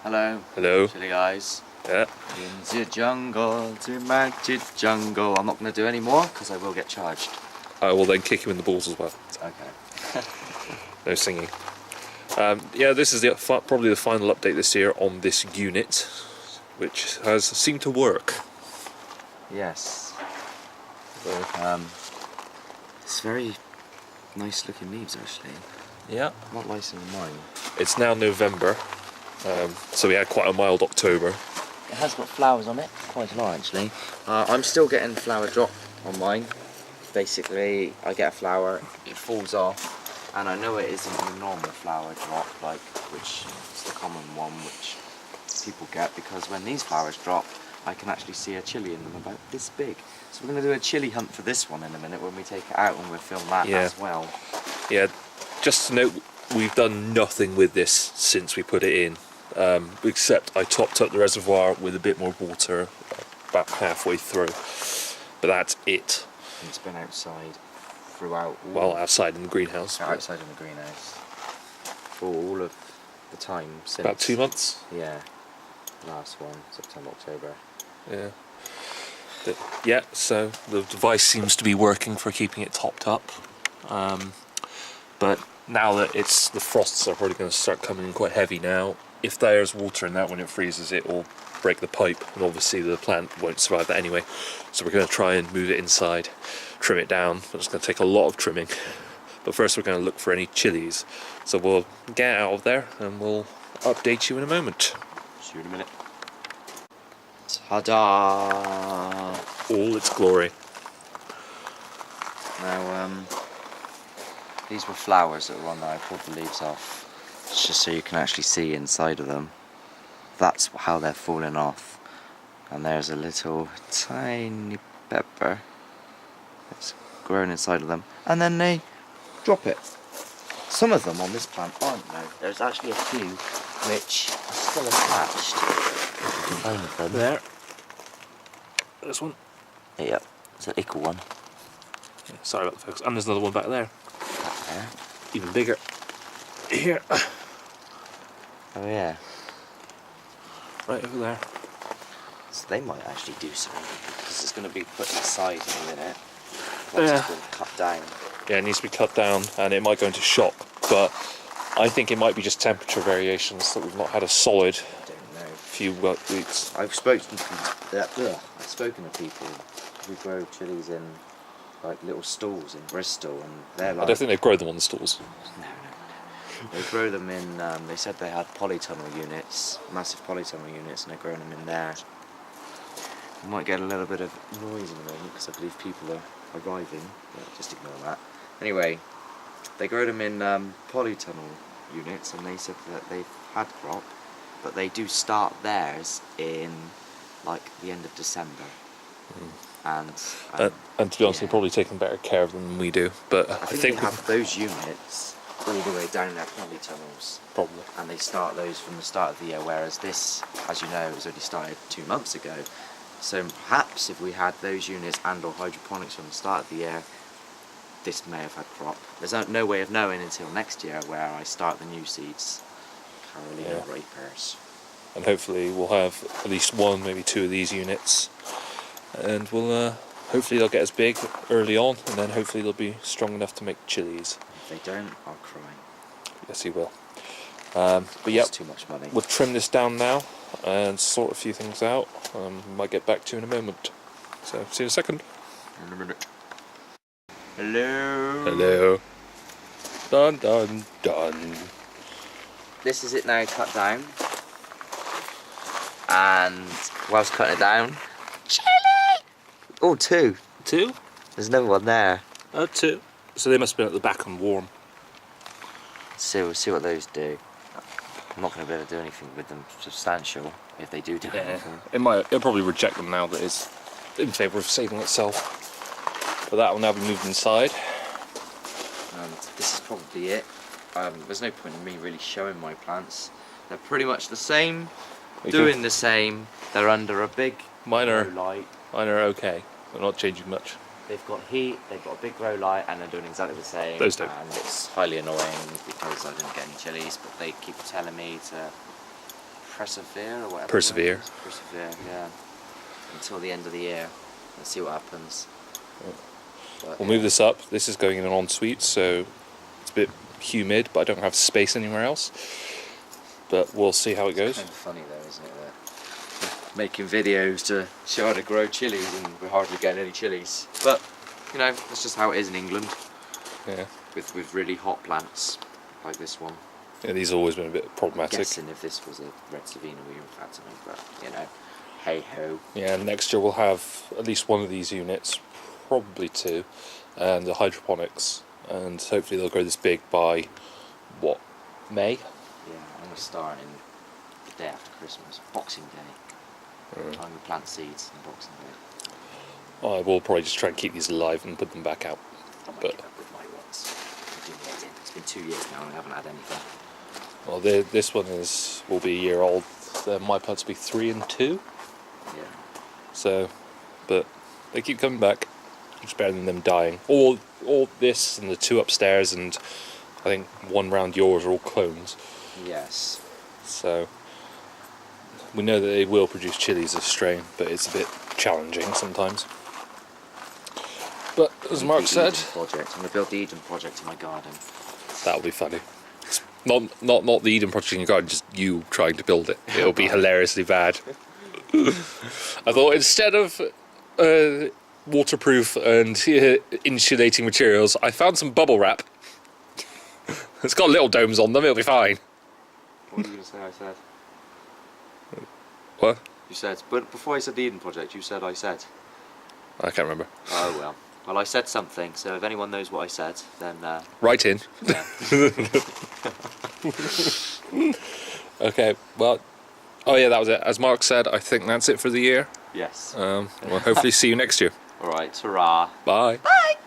Hello. Hello. Chilly guys. Yeah. In the jungle, the magic jungle. I'm not going to do any more because I will get charged. I will then kick him in the balls as well. Okay. No singing. Yeah, this is probably the final update this year on this unit, which has seemed to work. Yes. It's very nice looking leaves actually. Yeah. Not nicer than mine. It's now November, so we had quite a mild October. It has got flowers on it, quite a lot actually. I'm still getting flower drop on mine. Basically, I get a flower, it falls off, and I know it isn't a normal flower drop, which is the common one which people get, because when these flowers drop, I can actually see a chili in them about this big. So we're going to do a chili hunt for this one in a minute when we take it out, and we'll film that as well. Yeah, just to note, we've done nothing with this since we put it in, except I topped up the reservoir with a bit more water about halfway through, but that's it. And it's been outside throughout. Well, outside in the greenhouse. Outside in the greenhouse. For all of the time since. About 2 months. Yeah. Last one, September, October. Yeah. Yeah, so the device seems to be working for keeping it topped up. But now that the frosts are probably going to start coming in quite heavy now, if there's water in that when it freezes, it will break the pipe, and obviously the plant won't survive that anyway. So we're going to try and move it inside, trim it down, but it's going to take a lot of trimming. But first we're going to look for any chilies. So we'll get out of there and we'll update you in a moment. See you in a minute. Ta-da! All its glory. Now, these were flowers that were on there. I pulled the leaves off, just so you can actually see inside of them. That's how they're falling off. And there's a little tiny pepper that's grown inside of them. And then they drop it. Some of them on this plant aren't though. There's actually a few which are still attached. You can find them. There. This one. Yeah, it's an ickle one. Yeah, sorry about the focus. And there's another one back there. Back there. Even bigger. Here. Oh yeah. Right over there. So they might actually do something, because it's going to be put inside in a minute. Once it's been cut down. Yeah, it needs to be cut down and it might go into shock, but I think it might be just temperature variations that we've not had a solid few weeks. I've spoken to people who grow chilies in like little stalls in Bristol, and they're like... I don't think they grow them on the stalls. No. They grow them in, they said they had polytunnel units, massive polytunnel units, and they're growing them in there. We might get a little bit of noise in a moment because I believe people are arriving, but just ignore that. Anyway, they grow them in polytunnel units, and they said that they've had crop, but they do start theirs in like the end of December. And to be honest, they're probably taking better care of them than we do, but I think they have those units all the way down their polytunnels. Probably. And they start those from the start of the year, whereas this, as you know, was only started 2 months ago. So perhaps if we had those units and or hydroponics from the start of the year, this may have had crop. There's no way of knowing until next year, where I start the new seeds. Carolina Reapers. And hopefully we'll have at least one, maybe two of these units, and we'll hopefully they'll get as big early on, and then hopefully they'll be strong enough to make chilies. If they don't, I'll cry. Yes, he will. But yeah, too much money. We'll trim this down now and sort a few things out. Might get back to you in a moment. So see you in a second. In a minute. Hello. Hello. Dun dun dun. This is it now, cut down. And whilst cutting it down, chili! Oh, two. Two? There's another one there. Two. So they must have been at the back and warm. So we'll see what those do. I'm not going to be able to do anything with them substantial if they do anything. It'll probably reject them now that it's in favour of saving itself. But that will now be moved inside. And this is probably it. There's no point in me really showing my plants. They're pretty much the same, doing the same. They're under a big grow light. Mine are okay. They're not changing much. They've got heat, they've got a big grow light, and they're doing exactly the same. Those do. And it's highly annoying because I didn't get any chilies, but they keep telling me to persevere or whatever. Persevere. Persevere, yeah. Until the end of the year. Let's see what happens. But, We'll move this up. This is going in an ensuite, so it's a bit humid, but I don't have space anywhere else. But we'll see how it goes. It's kind of funny though, isn't it? That making videos to show how to grow chilies and we're hardly getting any chilies. But, you know, that's just how it is in England. Yeah. With really hot plants like this one. Yeah, these have always been a bit I'm problematic. guessing if this was a red Savina we would have had something, but, you know, hey ho. Yeah, next year we'll have at least one of these units, probably two, and the hydroponics, and hopefully they'll grow this big by, what, May? Yeah, I'm going to start in the day after Christmas, Boxing Day. Time to plant seeds on Boxing Day. I will probably just try and keep these alive and put them back out. I might But give up with my ones. It's been 2 years now and I haven't had anything. well, this one will be a year old. My plants will be 3 and 2. Yeah. So, but they keep coming back. It's better than them dying. All this and the 2 upstairs and I think 1 round yours are all clones. Yes. So we know that they will produce chilies as strain, but it's a bit challenging sometimes. But as Mark said, I'm going to build the Eden project in my garden. that'll be funny. Not the Eden project in your garden, just you trying to build it. It'll be hilariously bad. I thought instead of waterproof and insulating materials, I found some bubble wrap. It's got little domes on them, it'll be fine. What were you going to say I said? What? You said, but before I said the Eden project, you said I said. I can't remember. Oh well. Well, I said something, so if anyone knows what I said, then... Write in. Yeah. Okay, well... Oh yeah, that was it. As Mark said, I think that's it for the year. Yes. We'll hopefully see you next year. Alright, ta-ra. Bye. Bye!